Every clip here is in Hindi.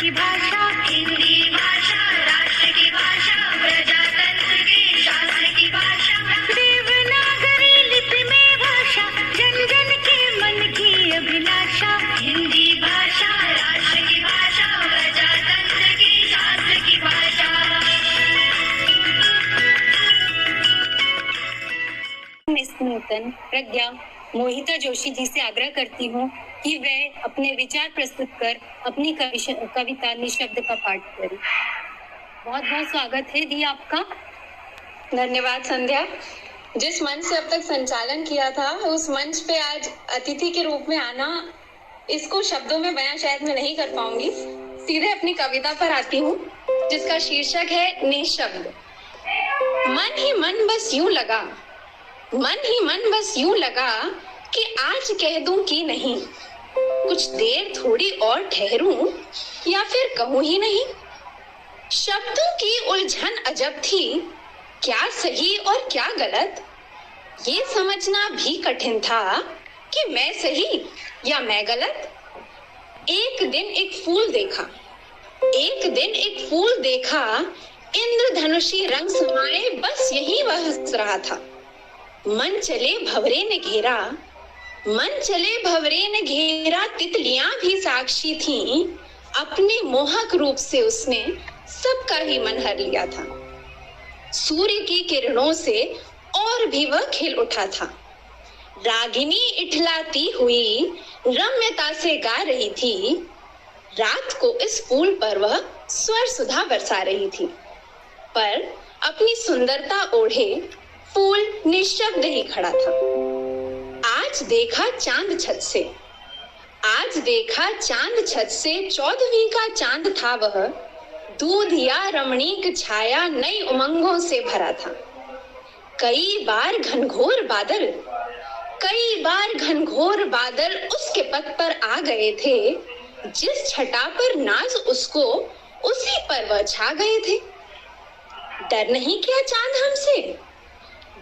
की भाषा हिंदी भाषा, राष्ट्र की भाषा, प्रजातंत्र के शास्त्र की भाषा, देवनागरी लिपि में भाषा, जन जन के मन की अभिलाषा। हिंदी भाषा राष्ट्र की भाषा, प्रजातंत्र के शास्त्र की भाषा। मिस नूतन प्रज्ञा मोहिता जोशी जी से आग्रह करती हूँ कि वे अपने विचार प्रस्तुत कर अपनी कविता निशब्द का पाठ करें। बहुत बहुत स्वागत है दी आपका। धन्यवाद संध्या। जिस मंच से अब तक संचालन किया था उस मंच पे आज अतिथि के रूप में आना, इसको शब्दों में बयां शायद मैं नहीं कर पाऊंगी। सीधे अपनी कविता पर आती हूँ जिसका शीर्षक है निशब्द। मन ही मन बस यूं लगा, मन ही मन बस यूं लगा कि आज कह दूं कि नहीं, कुछ देर थोड़ी और ठहरूं या फिर कहूं ही नहीं। शब्दों की उलझन अजब थी, क्या सही और क्या गलत, ये समझना भी कठिन था कि मैं सही या मैं गलत। एक दिन एक फूल देखा, एक दिन एक फूल देखा, इंद्रधनुषी रंग समाये बस यही वह हंस रहा था। मन चले भंवरे ने घेरा, मन चले भंवरे ने घेरा, तितलियां भी साक्षी थीं, अपने मोहक रूप से उसने सबका ही मन हर लिया था। सूर्य की किरणों से और भी वह खिल उठा था। रागिनी इठलाती हुई रम्यता से गा रही थी, रात को इस फूल पर वह स्वर सुधा बरसा रही थी। पर अपनी सुंदरता ओढ़े फूल निशब्द ही खड़ा था। आज देखा चांद छत से, आज देखा चांद छत से, 14वीं का चांद था वह, दूध या रमणीक छाया नई उमंगों से भरा था। कई बार घनघोर बादल, कई बार घनघोर बादल उसके पथ पर आ गए थे, जिस छटा पर नाज उसको उसी पर वह छा गए थे। डर नहीं क्या चांद हमसे,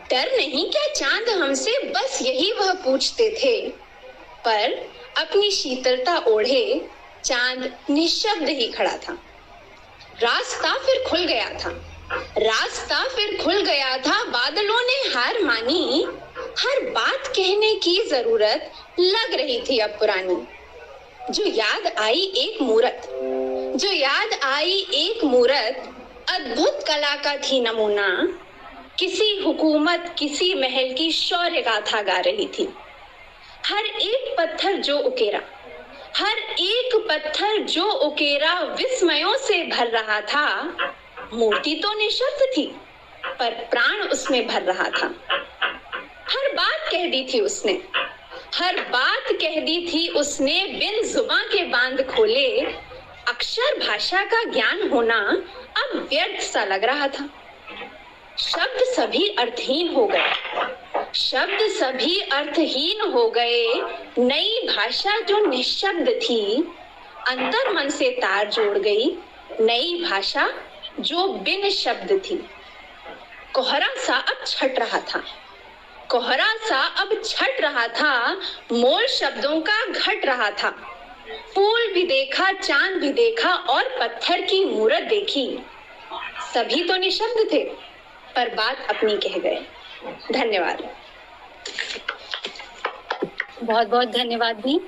डर नहीं क्या चांद हमसे, बस यही वह पूछते थे। पर अपनी शीतलता ओढ़े चांद निशब्द ही खड़ा था। रास्ता फिर खुल गया था, रास्ता फिर खुल गया था, बादलों ने हार मानी, हर बात कहने की जरूरत लग रही थी अब पुरानी। जो याद आई एक मूरत, जो याद आई एक मूरत, अद्भुत कला का थी नमूना, किसी हुकूमत किसी महल की शौर्य गाथा गा रही थी। हर एक पत्थर जो उकेरा, हर एक पत्थर जो उकेरा विस्मयों से भर रहा था। मूर्ति तो निशब्द थी पर प्राण उसमें भर रहा था। हर बात कह दी थी उसने, हर बात कह दी थी उसने, बिन जुबां के बांध खोले। अक्षर भाषा का ज्ञान होना अब व्यर्थ सा लग रहा था। शब्द सभी अर्थहीन हो गए, शब्द सभी अर्थहीन हो गए। नई भाषा जो निशब्द थी, अंतर मन से तार जोड़ गई। नई भाषा जो बिन शब्द थी। कोहरा सा अब छट रहा था, कोहरा सा अब छट रहा था, मोल शब्दों का घट रहा था। फूल भी देखा, चांद भी देखा और पत्थर की मूरत देखी। सभी तो निशब्द थे पर बात अपनी कह गए। धन्यवाद। बहुत बहुत धन्यवाद भी।